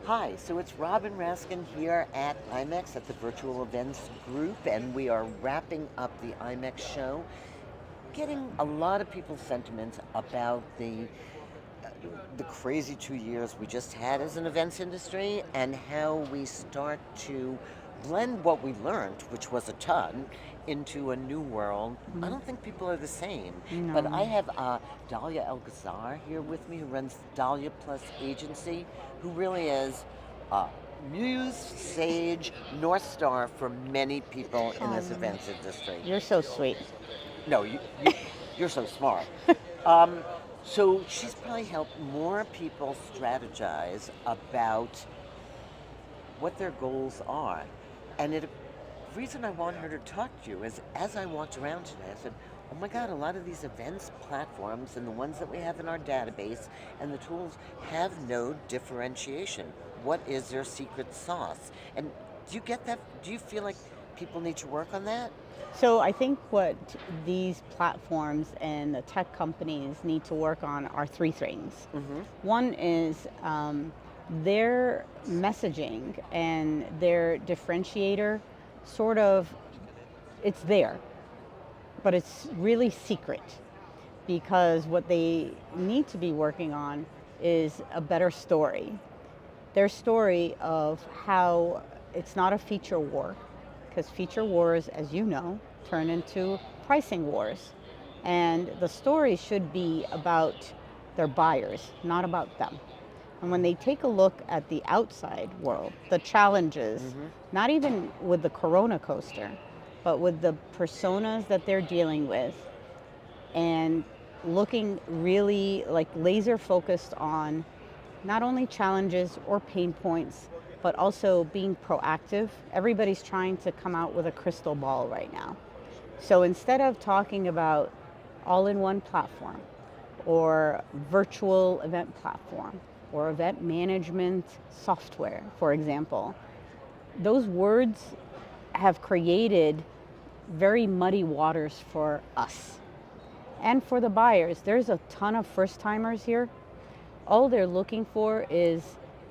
Hi, so it's Robin Raskin here at IMEX at the Virtual Events Group, and we are wrapping up the IMEX show, getting a lot of people's sentiments about the crazy 2 years we just had as an events industry and how we start to blend what we learned, which was a ton, into a new world. I Mm, don't think people are the same, but I No. have Dahlia El Gazzar here with me, who runs Dahlia+Agency, who really is a muse, sage, North Star for many people in this Oh, events industry. you're so sweet. No, you're so smart. Um, so she's probably helped more people strategize about what their goals are. And the reason I want her to talk to you is as I walked around today, I said, oh my God, a lot of these events platforms and the ones that we have in our database and the tools have no differentiation. What is their secret sauce? And do you get that? Do you feel like people need to work on that? So I think what these platforms and the tech companies need to work on are three things. Mm-hmm. One is their messaging and their differentiator sort of, it's there, but it's really secret because what they need to be working on is a better story. Their story of how it's not a feature war, because feature wars, as you know, turn into pricing wars. And the story should be about their buyers, not about them. And when they take a look at the outside world, the challenges, Mm-hmm. not even with the Corona coaster, but with the personas that they're dealing with, and looking really like laser focused on not only challenges or pain points, but also being proactive. Everybody's trying to come out with a crystal ball right now. So instead of talking about all in one platform or virtual event platform or event management software, for example, those words have created very muddy waters for us and for the buyers. There's a ton of first timers here. All they're looking for is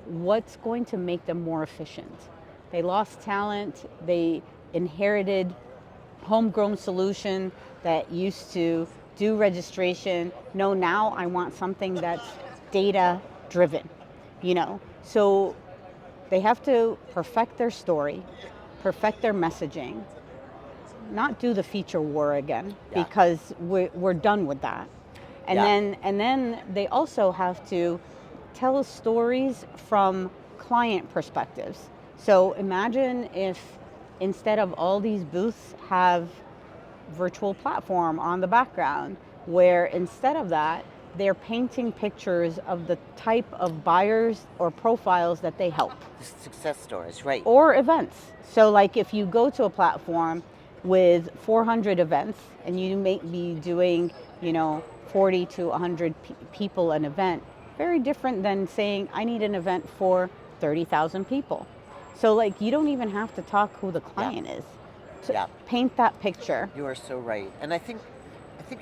what's going to make them more efficient. They lost talent, they inherited homegrown solution that used to do registration. No, now I want something that's data driven, you know. So they have to perfect their story, perfect their messaging, not do the feature war again Yeah. because we're done with that. And Yeah. then they also have to tell stories from client perspectives. So imagine if instead of all these booths have virtual platform on the background, where instead of that, they're painting pictures of the type of buyers or profiles that they help Success stories, right? or events. So like if you go to a platform with 400 events and you may be doing, 40 to 100 people an event, very different than saying I need an event for 30,000 people. So like you don't even have to talk who the Yeah. client is to Yeah. paint that picture. You are so right. And I think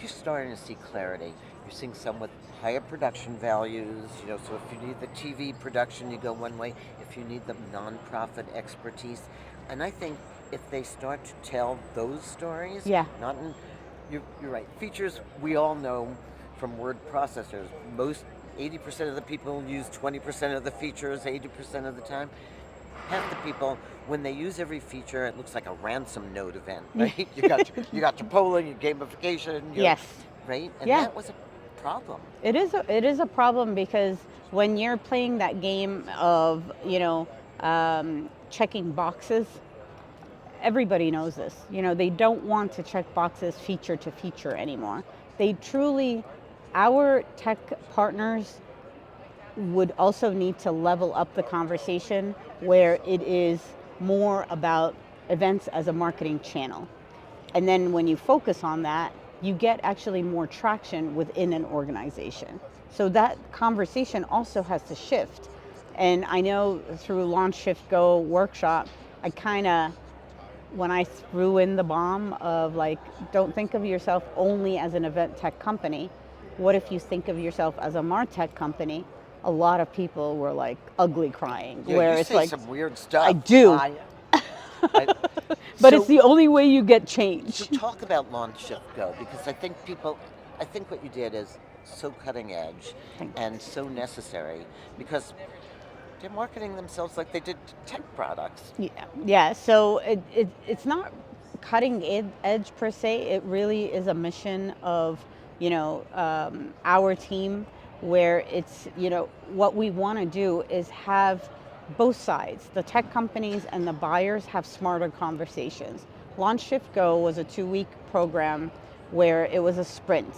you're starting to see clarity. You're seeing some with higher production values, so if you need the TV production, you go one way. If you need the nonprofit expertise. And I think if they start to tell those stories, Yeah. not in, you're right. Features, we all know from word processors, most 80% of the people use 20% of the features 80% of the time. Half the people, when they use every feature, it looks like a ransom note event, Yeah. right? You got your polling, your gamification, Yes. right, and Yeah. that was a problem. It is a problem because when you're playing that game of checking boxes, everybody knows this. They don't want to check boxes feature to feature anymore. They truly, our tech partners would also need to level up the conversation where it is more about events as a marketing channel. And then when you focus on that, you get actually more traction within an organization. So that conversation also has to shift. And I know through Launch Shift Go workshop, I kind of, when I threw in the bomb of like, don't think of yourself only as an event tech company. What if you think of yourself as a MarTech company a lot of people were like ugly crying. Yeah, where you it's say like, some weird stuff. I do. I- But so, it's the only way you get so change. talk about Launch Shift Go, because I think what you did is so cutting edge Thanks. and so necessary, because they're marketing themselves like they did tech products. Yeah, yeah. So it's not cutting edge per se. It really is a mission of, our team, where it's, what we want to do is have both sides, the tech companies and the buyers, have smarter conversations. Launch Shift Go was a 2-week program where it was a sprint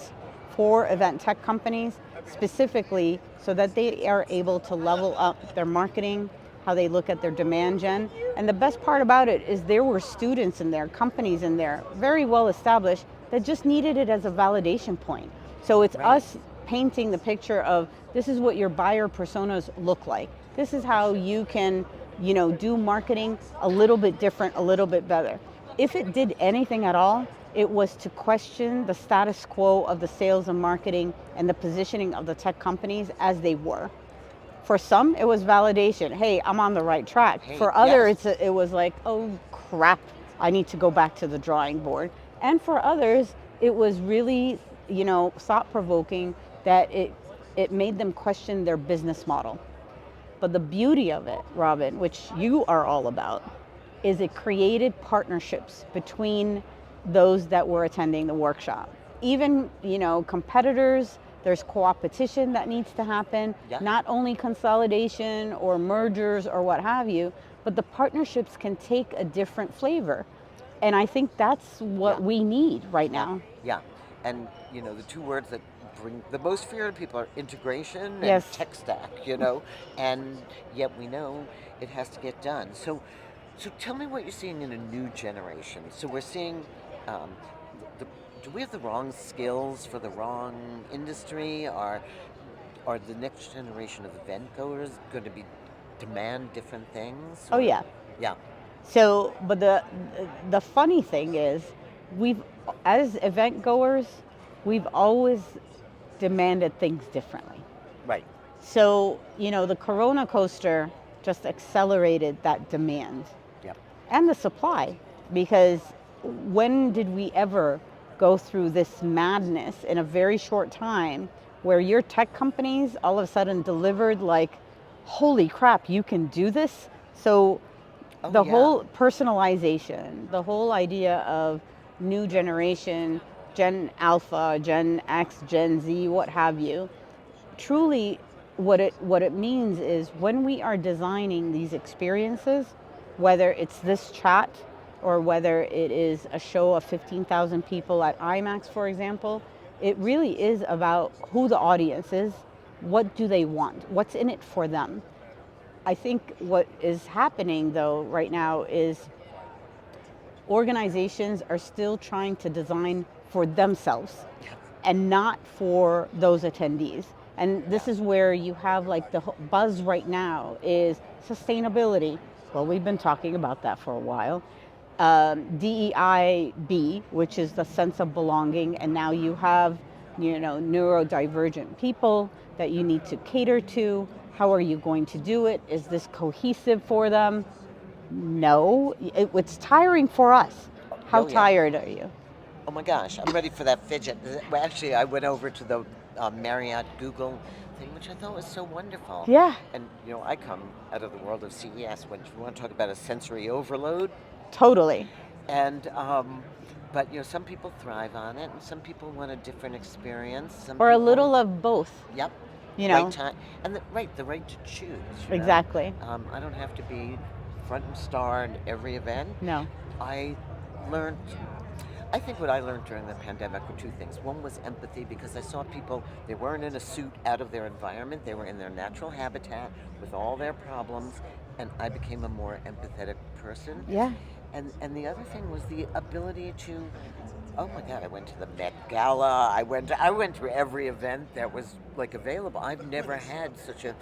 for event tech companies, specifically so that they are able to level up their marketing, how they look at their demand gen. And the best part about it is there were students in there, companies in there, very well established, that just needed it as a validation point. So it's Right. us painting the picture of, this is what your buyer personas look like. This is how you can, do marketing a little bit different, a little bit better. If it did anything at all, it was to question the status quo of the sales and marketing and the positioning of the tech companies as they were. For some, it was validation. Hey, I'm on the right track. Hey, For others, yes. it was like, oh crap, I need to go back to the drawing board. And for others, it was really, thought provoking, that it made them question their business model. But the beauty of it, Robin, which you are all about, is it created partnerships between those that were attending the workshop. Even, competitors, there's co-opetition that needs to happen, Yeah. not only consolidation or mergers or what have you, but the partnerships can take a different flavor. And I think that's what Yeah. we need right Yeah. now. Yeah. And the two words that bring the most fear to people are integration and Yes. tech stack, and yet we know it has to get done. So tell me what you're seeing in a new generation. So we're seeing, um, the, do we have the wrong skills for the wrong industry? Are the next generation of event goers going to be demand different things? Oh yeah. Yeah. So, but the funny thing is, we've, as event goers, we've always demanded things differently. Right. So, the Corona coaster just accelerated that demand Yep. and the supply, because when did we ever go through this madness in a very short time, where your tech companies all of a sudden delivered like, holy crap, you can do this? So Oh the yeah. whole personalization, the whole idea of new generation, Gen Alpha, Gen X, Gen Z, what have you, truly what it means is, when we are designing these experiences, whether it's this chat or whether it is a show of 15,000 people at IMEX, for example, it really is about who the audience is, what do they want, what's in it for them. I think what is happening though right now is organizations are still trying to design for themselves and not for those attendees. And this is where you have like the buzz right now is sustainability. Well, we've been talking about that for a while. DEIB, which is the sense of belonging, and now you have, neurodivergent people that you need to cater to. How are you going to do it? Is this cohesive for them? No, it's tiring for us. How Oh yeah. tired are you? Oh my gosh, I'm ready for that fidget. Well, actually, I went over to the Marriott Google thing, which I thought was so wonderful. Yeah, And I come out of the world of CES, when you want to talk about a sensory overload. totally. And but some people thrive on it, and some people want a different experience. Some Or a people, little of both, yep, you right know? time, and the right to choose. Exactly. I don't have to be front and star in every event. No. I learned I think what I learned during the pandemic were two things. One was empathy, because I saw people, they weren't in a suit out of their environment, they were in their natural habitat with all their problems, and I became a more empathetic person. Yeah. And the other thing was the ability to, oh my God, I went to the Met Gala, I went to every event that was like available. I've never had such a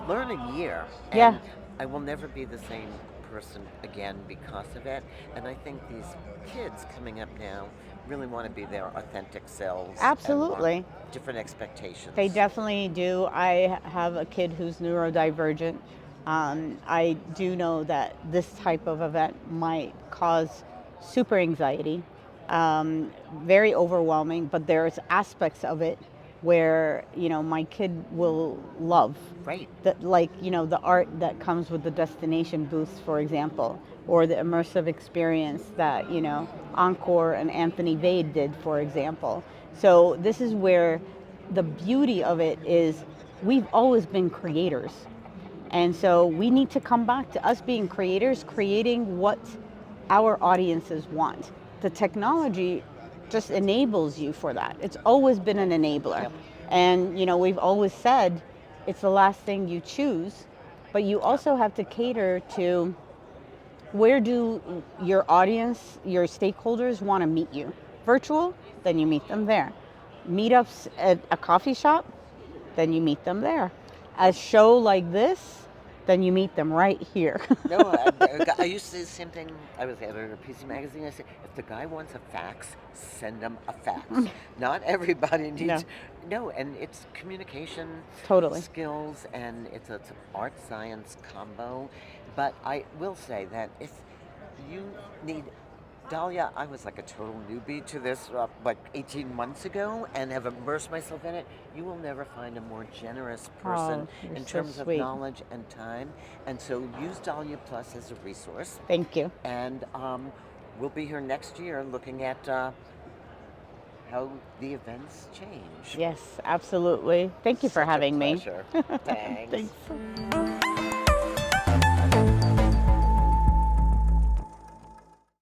learning year. Yeah. And I will never be the same person again because of it. And I think these kids coming up now really want to be their authentic selves. Absolutely. And want different expectations. They definitely do. I have a kid who's neurodivergent. I do know that this type of event might cause super anxiety, very overwhelming, but there's aspects of it where, my kid will love. Right. That, like, the art that comes with the destination booths, for example, or the immersive experience that, Encore and Anthony Vade did, for example. So this is where the beauty of it is we've always been creators. And so we need to come back to us being creators, creating what our audiences want. The technology just enables you for that. It's always been an enabler. Yep. And, we've always said it's the last thing you choose, but you also have to cater to where do your audience, your stakeholders want to meet you. Virtual, then you meet them there. Meetups at a coffee shop, then you meet them there. A show like this, then you meet them right here. No, I used to say the same thing. I was editor of PC Magazine. I said, if the guy wants a fax, send him a fax. Not everybody needs. No, and it's communication Totally. skills, and it's an art science combo. But I will say that if you need. Dahlia, I was like a total newbie to this like 18 months ago and have immersed myself in it. You will never find a more generous person you're in so terms of sweet. knowledge and time. And so use Dahlia Plus as a resource. Thank you. And we'll be here next year looking at how the events change. Yes, absolutely. Thank you for Such a having me. pleasure. Thanks. Thanks.